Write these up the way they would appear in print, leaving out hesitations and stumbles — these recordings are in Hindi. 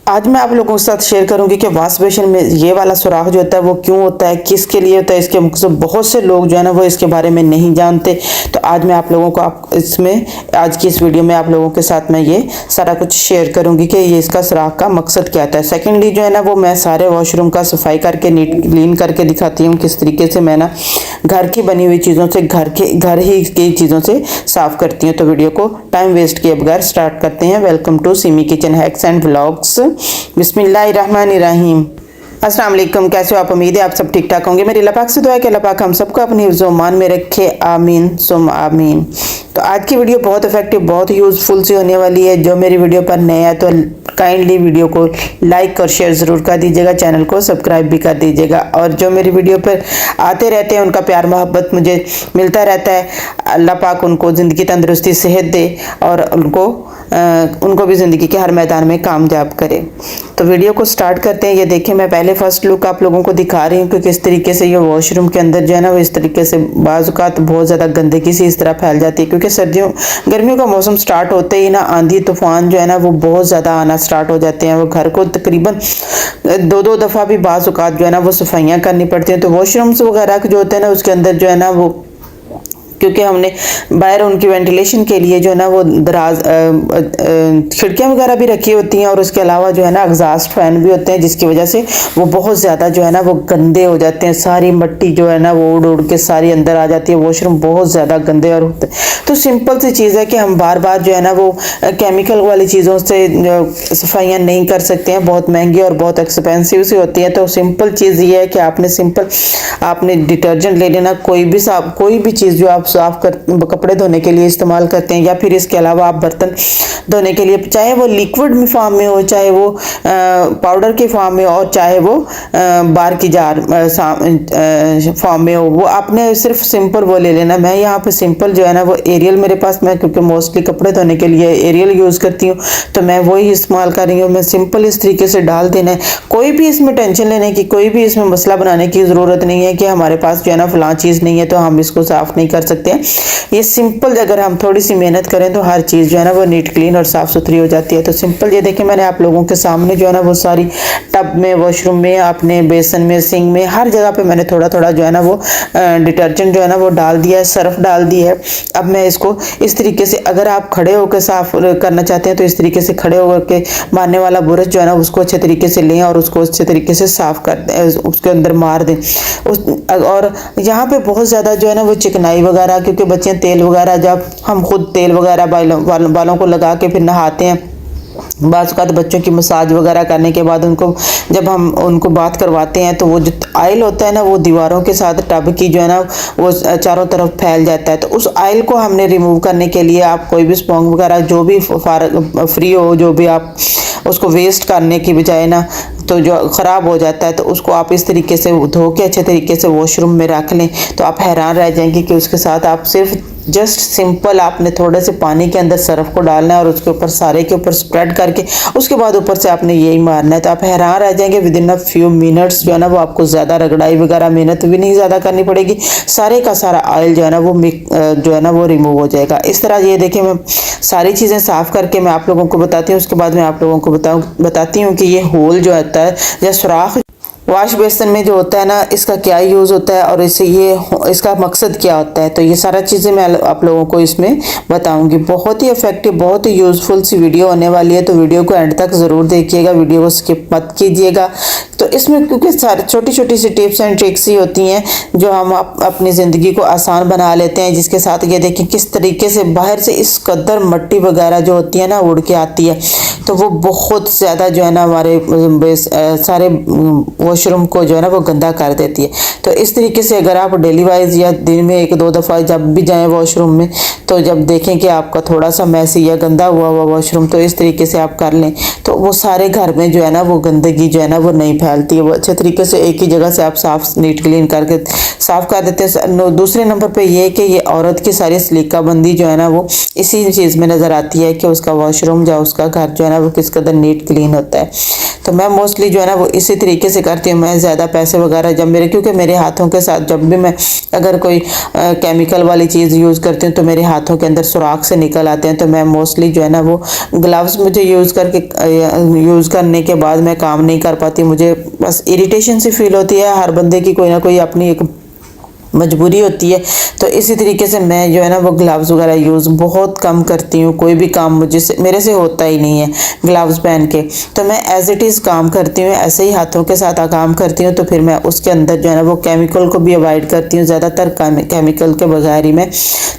आज मैं आप लोगों के साथ शेयर करूंगी कि वॉश बेसिन में ये वाला सुराख जो होता है वो क्यों होता है, किसके लिए होता है, इसके मकसद बहुत से लोग जो है ना वो इसके बारे में नहीं जानते। तो आज मैं आप लोगों को आज की इस वीडियो में आप लोगों के साथ मैं ये सारा कुछ शेयर करूंगी कि ये इसका सुराख का मकसद क्या होता है। सेकेंडली जो है ना वो मैं सारे वॉशरूम का सफाई करके नीट क्लीन करके दिखाती हूँ किस तरीके से मैं ना घर की बनी हुई चीज़ों से घर ही की चीज़ों से साफ करती हूँ। तो वीडियो को टाइम वेस्ट किए बगैर स्टार्ट करते हैं। Welcome to Simi kitchen hacks and vlogs. बिस्मिल्लाहिर्रहमानिर्रहीम। अस्सलाम वालेकुम, कैसे हो आप? उम्मीद है आप सब ठीक ठाक होंगे। मेरी लपाक से दुआ है कि लपाक हम सबको अपनी हिफ्ज़-ओ-मान में रखे, आमीन सुम आमीन। तो आज की वीडियो बहुत इफेक्टिव, बहुत यूजफुल सी होने वाली है। जो मेरी वीडियो पर नया है तो काइंडली वीडियो को लाइक और शेयर ज़रूर कर दीजिएगा, चैनल को सब्सक्राइब भी कर दीजिएगा। और जो मेरी वीडियो पर आते रहते हैं उनका प्यार मोहब्बत मुझे मिलता रहता है। अल्लाह पाक उनको ज़िंदगी तंदुरुस्ती सेहत दे और उनको भी ज़िंदगी के हर मैदान में कामयाब करे। तो वीडियो को स्टार्ट करते हैं। ये देखें, मैं पहले फर्स्ट लुक आप लोगों को दिखा रही हूँ कि किस तरीके से ये वॉशरूम के अंदर जो है ना वो इस तरीके से बाज़-औक़ात बहुत ज़्यादा गंदगी सी इस तरह फैल जाती है, क्योंकि गर्मियों का मौसम स्टार्ट होते ही ना आंधी तूफान जो है ना वो बहुत ज़्यादा आना स्टार्ट हो जाते हैं। वो घर को तकरीबन दो दफ़ा भी बाज़-औक़ात जो है ना वो सफाइयाँ करनी पड़ती हैं। तो वॉशरूम्स वगैरह जो होते हैं ना उसके अंदर जो है ना वो, क्योंकि हमने बाहर उनकी वेंटिलेशन के लिए जो है ना वो दराज खिड़कियाँ वगैरह भी रखी होती हैं और उसके अलावा जो है ना एग्जॉस्ट फैन भी होते हैं, जिसकी वजह से वो बहुत ज़्यादा जो है ना वो गंदे हो जाते हैं। सारी मिट्टी जो है ना वो उड़ उड़ के सारी अंदर आ जाती है। वॉशरूम बहुत ज़्यादा गंदे और होते हैं। तो सिंपल सी चीज़ है कि हम बार बार जो है ना वो केमिकल वाली चीज़ों से सफाइयाँ नहीं कर सकते हैं, बहुत महंगी और बहुत एक्सपेंसिव सी होती है। तो सिंपल चीज़ ये है कि आपने डिटर्जेंट ले लेना, कोई भी चीज़ जो आप साफ कर कपड़े धोने के लिए इस्तेमाल करते हैं, या फिर इसके अलावा आप बर्तन धोने के लिए, चाहे वो लिक्विड फॉर्म में हो, चाहे वो पाउडर के फॉर्म में और चाहे वो बार की जार फॉर्म में हो, वो आपने सिर्फ सिंपल वो ले लेना। मैं यहाँ पे सिंपल जो है ना वो एरियल मेरे पास, मैं क्योंकि मोस्टली कपड़े धोने के लिए एरियल यूज़ करती हूँ तो मैं वही इस्तेमाल कर रही हूँ। मैं सिंपल इस तरीके से डाल देना है। कोई भी इसमें टेंशन लेने की, कोई भी इसमें मसला बनाने की ज़रूरत नहीं है कि हमारे पास जो है ना फलां चीज़ नहीं है तो हम इसको साफ़ नहीं कर सकते। ये सिंपल, अगर हम थोड़ी सी मेहनत करें तो हर चीज़ जो है ना वो नीट क्लीन और साफ़ सुथरी हो जाती है। तो सिंपल ये देखें, मैंने आप लोगों के सामने जो है ना वो सारी टब में, वॉशरूम में, अपने बेसन में, सिंक में, हर जगह पे मैंने थोड़ा थोड़ा जो है ना वो डिटर्जेंट जो है ना वो डाल दिया है, सर्फ डाल दी है। अब मैं इसको इस तरीके से, अगर आप खड़े होकर साफ करना चाहते हैं तो इस तरीके से खड़े होकर के मारने वाला ब्रश जो है ना उसको अच्छे तरीके से लें और उसको अच्छे तरीके से साफ कर दें, उसके अंदर मार दें। और यहाँ पे बहुत ज़्यादा जो है ना वो चिकनाई वगैरह, क्योंकि बच्चे तेल वगैरह, जब हम खुद तेल वगैरह बालों को लगा के फिर नहाते हैं, बाज़ औक़ात बच्चों की मसाज वगैरह करने के बाद जब हम उनको बात करवाते हैं तो वो जो आयल होता है ना वो दीवारों के साथ टब की जो है ना वो चारों तरफ फैल जाता है। तो उस आयल को हमने रिमूव करने के लिए आप कोई भी स्पॉन्ज वगैरह जो भी फ्री हो, जो भी आप उसको वेस्ट करने की बजाय ना तो जो ख़राब हो जाता है तो उसको आप इस तरीके से धो के अच्छे तरीके से वॉशरूम में रख लें। तो आप हैरान रह जाएंगे कि उसके साथ आप सिर्फ जस्ट सिंपल आपने थोड़े से पानी के अंदर सर्फ को डालना है और उसके ऊपर सारे के ऊपर स्प्रेड करके उसके बाद ऊपर से आपने यही मारना है। तो आप हैरान रह जाएंगे, with in a few minutes जो है ना वो आपको ज़्यादा रगड़ाई वगैरह मेहनत भी नहीं ज़्यादा करनी पड़ेगी। सारे का सारा ऑयल जो है ना वो जो है ना वो रिमूव हो जाएगा। इस तरह ये देखिए, मैं सारी चीज़ें साफ़ करके मैं आप लोगों को बताती हूँ। उसके बाद मैं आप लोगों को बताती हूँ कि ये होल जो होता है या सुराख वॉश बेसिन में जो होता है ना इसका क्या यूज़ होता है और इसका मकसद क्या होता है। तो ये सारा चीज़ें मैं आप लोगों को इसमें बताऊंगी। बहुत ही इफेक्टिव, बहुत ही यूज़फुल सी वीडियो होने वाली है। तो वीडियो को एंड तक ज़रूर देखिएगा, वीडियो को स्किप मत कीजिएगा। तो इसमें क्योंकि सारी छोटी छोटी सी टिप्स एंड ट्रिक्स ही होती हैं जो हम अपनी ज़िंदगी को आसान बना लेते हैं, जिसके साथ ये देखें किस तरीके से बाहर से इस कदर मिट्टी वगैरह जो होती है ना उड़ के आती है। तो वो बहुत ज़्यादा जो है ना हमारे सारे वॉशरूम को जो है ना वो गंदा कर देती है। तो इस तरीके से अगर आप डेली वाइज या दिन में एक दो दफ़ा जब भी जाएं वॉशरूम में, तो जब देखें कि आपका थोड़ा सा मैसी या गंदा हुआ वॉशरूम, तो इस तरीके से आप कर लें तो वो सारे घर में जो है ना वो गंदगी जो है ना वो नहीं फैलती है। वो अच्छे तरीके से एक ही जगह से आप साफ नीट क्लीन करके साफ़ कर देते हैं। दूसरे नंबर पे ये कि ये औरत की सारी सलीकाबंदी जो है ना वो इसी चीज़ में नज़र आती है कि उसका वॉशरूम या उसका घर जो है ना वो किस कदर नीट क्लीन होता है। तो मैं मोस्टली जो है ना वो इसी तरीके से करती ताकि मैं ज़्यादा पैसे वगैरह जब मेरे, क्योंकि मेरे हाथों के साथ जब भी मैं अगर कोई केमिकल वाली चीज़ यूज़ करती हूँ तो मेरे हाथों के अंदर सुराख से निकल आते हैं। तो मैं मोस्टली जो है ना वो ग्लव्स मुझे यूज़ करने के बाद मैं काम नहीं कर पाती, मुझे बस इरिटेशन सी फील होती है। हर बंदे की कोई ना कोई अपनी एक मजबूरी होती है। तो इसी तरीके से मैं जो है ना वो ग्लव्स वगैरह यूज़ बहुत कम करती हूँ। कोई भी काम मेरे से होता ही नहीं है ग्लव्स पहन के। तो मैं एज़ इट इज़ काम करती हूँ, ऐसे ही हाथों के साथ काम करती हूँ। तो फिर मैं उसके अंदर जो है ना वो केमिकल को भी अवॉइड करती हूँ, ज़्यादातर केमिकल के बगैर ही मैं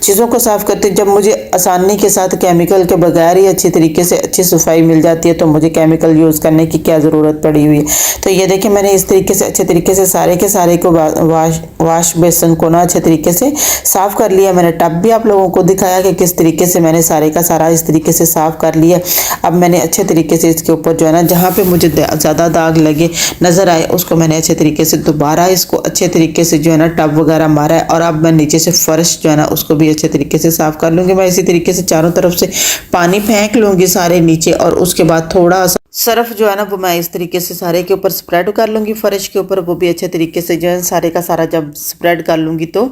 चीज़ों को साफ़ करती हूँ। जब मुझे आसानी के साथ केमिकल के बगैर ही अच्छी तरीके से अच्छी सफाई मिल जाती है तो मुझे केमिकल यूज़ करने की क्या ज़रूरत पड़ी हुई है। तो ये देखिए मैंने इस तरीके से अच्छे तरीके से सारे के सारे को वाश बेसिन को ना अच्छे तरीके से साफ कर लिया। मैंने टब भी आप लोगों को दिखाया कि किस तरीके से मैंने सारे का सारा इस तरीके से साफ कर लिया। अब मैंने अच्छे तरीके से इसके ऊपर जो है ना जहाँ पे मुझे ज़्यादा दाग लगे नज़र आए उसको मैंने अच्छे तरीके से दोबारा इसको अच्छे तरीके से जो है ना टब वगैरह मारा है। और अब मैं नीचे से फर्श जो है ना उसको भी अच्छे तरीके से साफ कर लूँगी। मैं इसी तरीके से चारों तरफ से पानी फेंक लूँगी सारे नीचे, और उसके बाद थोड़ा सा सर्फ जो है ना वो मैं इस तरीके से सारे के ऊपर स्प्रेड कर लूँगी फर्श के ऊपर। वो भी अच्छे तरीके से जो है सारे का सारा जब स्प्रेड कर लूँगी तो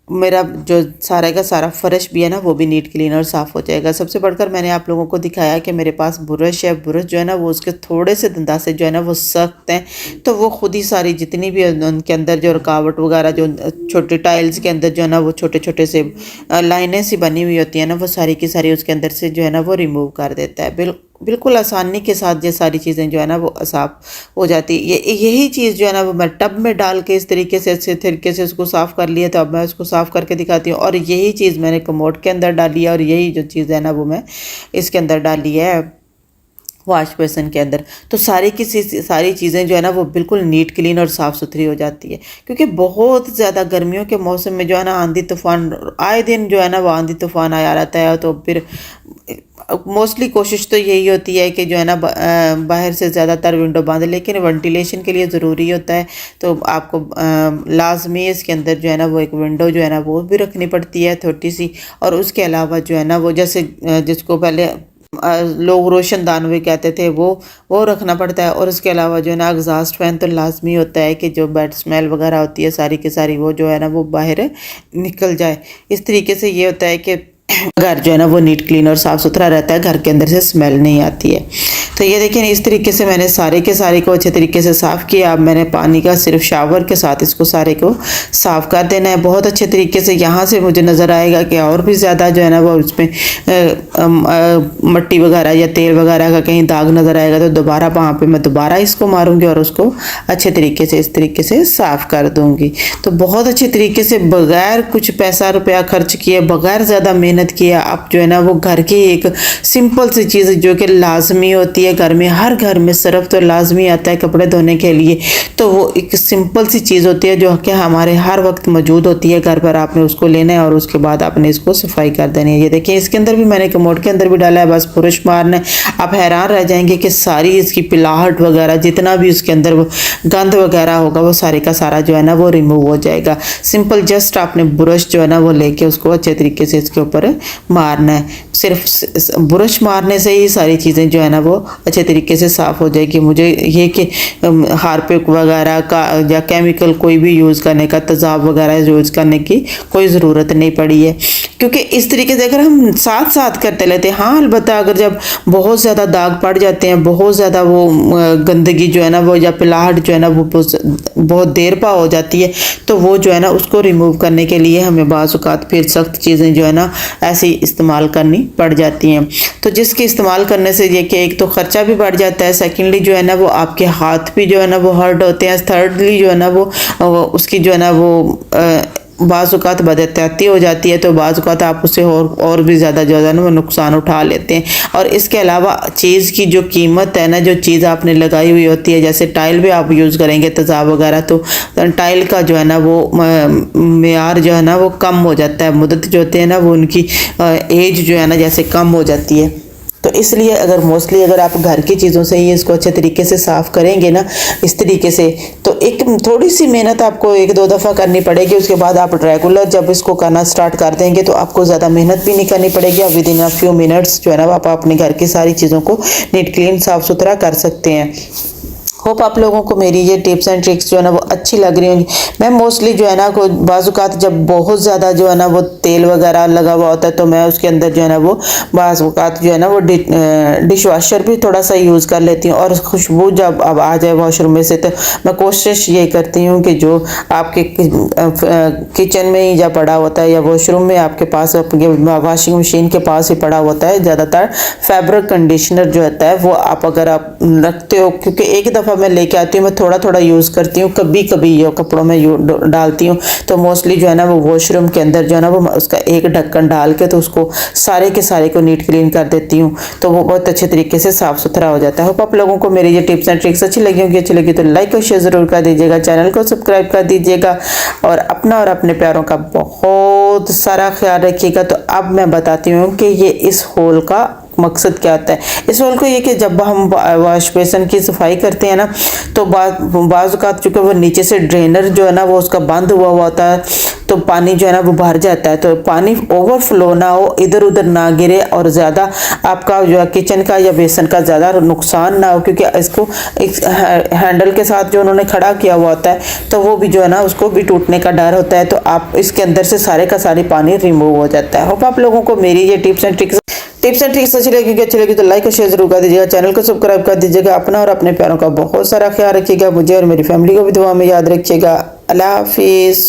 मेरा जो सारे का सारा फर्श भी है ना वो भी नीट क्लीन और साफ़ हो जाएगा। सबसे बढ़कर मैंने आप लोगों को दिखाया कि मेरे पास ब्रश है। ब्रश जो है ना वो उसके थोड़े से दंदा से जो है ना वो सख्त हैं, तो वो खुद ही सारी जितनी भी उनके अंदर जो रुकावट वगैरह जो छोटे टाइल्स के अंदर जो है ना वो छोटे छोटे से लाइनें सी बनी हुई होती है ना वो सारी की सारी उसके अंदर से जो है ना वो रिमूव कर देता है। बिल्कुल आसानी के साथ ये सारी चीज़ें जो है ना वो साफ़ हो जाती है। यही चीज़ जो है ना वो मैं टब में डाल के इस तरीके से अच्छे तरीके से उसको साफ़ कर लिया। तो अब मैं उसको साफ़ करके दिखाती हूँ। और यही चीज़ मैंने कमोड के अंदर डाली है, और यही जो चीज़ है ना वो मैं इसके अंदर डाली है वॉश बेसिन के अंदर। तो सारी चीज़ें जो है ना वो बिल्कुल नीट क्लीन और साफ़ सुथरी हो जाती है। क्योंकि बहुत ज़्यादा गर्मियों के मौसम में जो है ना आंधी तूफ़ान आए दिन जो है ना वो आंधी तूफ़ान आया रहता है। तो फिर मोस्टली कोशिश तो यही होती है कि जो है ना बाहर से ज़्यादातर विंडो बंद, लेकिन वेंटिलेशन के लिए ज़रूरी होता है। तो आपको लाजमी इसके अंदर जो है ना वो एक विंडो जो है ना वो भी रखनी पड़ती है छोटी सी। और उसके अलावा जो है ना वो जैसे जिसको पहले लोग रोशनदान भी कहते थे वो रखना पड़ता है। और उसके अलावा जो है ना एग्जॉस्ट फैन तो लाजमी होता है कि जो बैड स्मेल वगैरह होती है सारी की सारी वो जो है ना वो बाहर निकल जाए। इस तरीके से ये होता है कि घर जो है ना वो नीट क्लीन और साफ़ सुथरा रहता है, घर के अंदर से स्मेल नहीं आती है। तो ये देखिए इस तरीके से मैंने सारे के सारे को अच्छे तरीके से साफ़ किया। अब मैंने पानी का सिर्फ शावर के साथ इसको सारे को साफ़ कर देना है बहुत अच्छे तरीके से। यहाँ से मुझे नज़र आएगा कि और भी ज़्यादा जो है ना वो उसमें मट्टी वगैरह या तेल वगैरह का कहीं दाग नज़र आएगा तो दोबारा वहाँ पे मैं दोबारा इसको मारूंगी और उसको अच्छे तरीके से इस तरीके से साफ़ कर दूंगी। तो बहुत अच्छे तरीके से बगैर कुछ पैसा रुपया खर्च किए, बगैर ज़्यादा मेहनत किया, आप जो है ना वो घर की एक सिंपल सी चीज़ जो कि लाजमी होती है घर में, हर घर में सर्फ तो लाजमी आता है कपड़े धोने के लिए। तो वो एक सिंपल सी चीज़ होती है जो कि हमारे हर वक्त मौजूद होती है घर पर। आपने उसको लेना है और उसके बाद आपने इसको सफाई कर देनी है। ये देखिए इसके अंदर भी मैंने कमोड के अंदर भी डाला है, बस पुरुष मारना है। आप हैरान रह जाएंगे कि सारी इसकी पिलाहट वगैरह जितना भी उसके अंदर वो गंद वगैरह होगा वो सारे का सारा जो है ना वो रिमूव हो जाएगा। सिंपल जस्ट आपने ब्रश जो है ना वो लेके उसको अच्छे तरीके से इसके ऊपर मारना है। सिर्फ ब्रश मारने से ही सारी चीज़ें जो है ना वो अच्छे तरीके से साफ़ हो जाएगी। मुझे ये कि हार्पिक वगैरह का या केमिकल कोई भी यूज़ करने का, तेज़ाब वगैरह यूज़ करने की कोई ज़रूरत नहीं पड़ी है, क्योंकि इस तरीके से अगर हम साथ साथ करते लेते हैं। हाँ अलबत्ता अगर जब बहुत ज़्यादा दाग पड़ जाते हैं, बहुत ज़्यादा वो गंदगी जो है ना वो या पिलाहट जो है ना वो बहुत देर पा हो जाती है, तो वो जो है ना उसको रिमूव करने के लिए हमें बाज़ औक़ात फिर सख्त चीज़ें जो है ना ऐसी इस्तेमाल करनी पड़ जाती हैं। तो जिसके इस्तेमाल करने से ये कि एक तो ख़र्चा भी बढ़ जाता है, सेकेंडली जो है ना वो आपके हाथ भी जो है ना वो हर्ट होते हैं, थर्डली जो है ना वो उसकी जो है ना वो बाज़ औक़ात बदएहतियाती हो जाती है, तो बाज़ औक़ात आप उससे और भी ज़्यादा जो है ना वो नुकसान उठा लेते हैं। और इसके अलावा चीज़ की जो कीमत है ना, जो चीज़ आपने लगाई हुई होती है, जैसे टाइल भी आप यूज़ करेंगे तेज़ाब वगैरह, तो टाइल का जो है ना वो मेयार जो है ना वो कम हो जाता है, मुद्दत जो होती है ना वो उनकी एज जो है ना जैसे कम हो जाती है। तो इसलिए अगर मोस्टली अगर आप घर की चीज़ों से ही इसको अच्छे तरीके से साफ़ करेंगे ना इस तरीके से, तो एक थोड़ी सी मेहनत आपको 1-2 दफ़ा करनी पड़ेगी। उसके बाद आप रेगुलर जब इसको करना स्टार्ट कर देंगे तो आपको ज़्यादा मेहनत भी नहीं करनी पड़ेगी। आप with in a few minutes जो है ना आप अपने घर की सारी चीज़ों को नीट क्लीन साफ़ सुथरा कर सकते हैं। होप आप लोगों को मेरी ये टिप्स एंड ट्रिक्स जो है ना वो अच्छी लग रही होंगी। मैं मोस्टली जो है ना को बाज़-औक़ात जब बहुत ज़्यादा जो है ना वो तेल वगैरह लगा हुआ होता है तो मैं उसके अंदर जो है ना वो बाज़-औक़ात जो है ना वो डिश वॉशर भी थोड़ा सा यूज़ कर लेती हूँ। और खुशबू जब अब आ जाए वॉशरूम में से तो मैं कोशिश ये करती हूँ कि जो आपके किचन में ही जब पड़ा होता है या वॉशरूम में आपके पास वॉशिंग मशीन के पास ही पड़ा होता है, ज़्यादातर फैब्रिक कंडीशनर जो होता है वो आप अगर आप रखते हो, क्योंकि एक दफ़ा मैं लेके आती हूँ, मैं थोड़ा थोड़ा यूज़ करती हूँ, कभी कभी ये कपड़ों में डालती हूँ। तो मोस्टली जो है ना वो वॉशरूम के अंदर जो है ना वो उसका एक ढक्कन डाल के तो उसको सारे के सारे को नीट क्लीन कर देती हूँ, तो वो बहुत अच्छे तरीके से साफ़ सुथरा हो जाता है। होप आप लोगों को मेरी ये टिप्स एंड ट्रिक्स अच्छी लगी होंगी। अच्छी लगी तो लाइक और शेयर ज़रूर कर दीजिएगा, चैनल को सब्सक्राइब कर दीजिएगा और अपना और अपने प्यारों का बहुत सारा ख्याल रखिएगा। तो अब मैं बताती हूँ कि ये इस होल का मकसद क्या होता है। इस होल को ये कि जब हम वॉश बेसिन की सफाई करते हैं ना तो बाज़-औक़ात चूँकि वो नीचे से ड्रेनर जो है ना वो उसका बंद हुआ होता है तो पानी जो है ना वो भर जाता है, तो पानी ओवरफ्लो ना हो, इधर उधर ना गिरे और ज़्यादा आपका जो है किचन का या बेसन का ज़्यादा नुकसान ना हो, क्योंकि इसको एक हैंडल के साथ जो उन्होंने खड़ा किया हुआ होता है तो वो भी जो है ना उसको भी टूटने का डर होता है। तो आप इसके अंदर से सारे का सारे पानी रिमूव हो जाता है। होप आप लोगों को मेरी ये टिप्स एंड ट्रिक्स अच्छी लगी तो लाइक और शेयर जरूर कर दीजिएगा, चैनल को सब्सक्राइब कर दीजिएगा। अपना और अपने प्यारों का बहुत सारा ख्याल रखिएगा। मुझे और मेरी फैमिली को भी दुआ में याद रखिएगा। अल्लाह हाफिज़।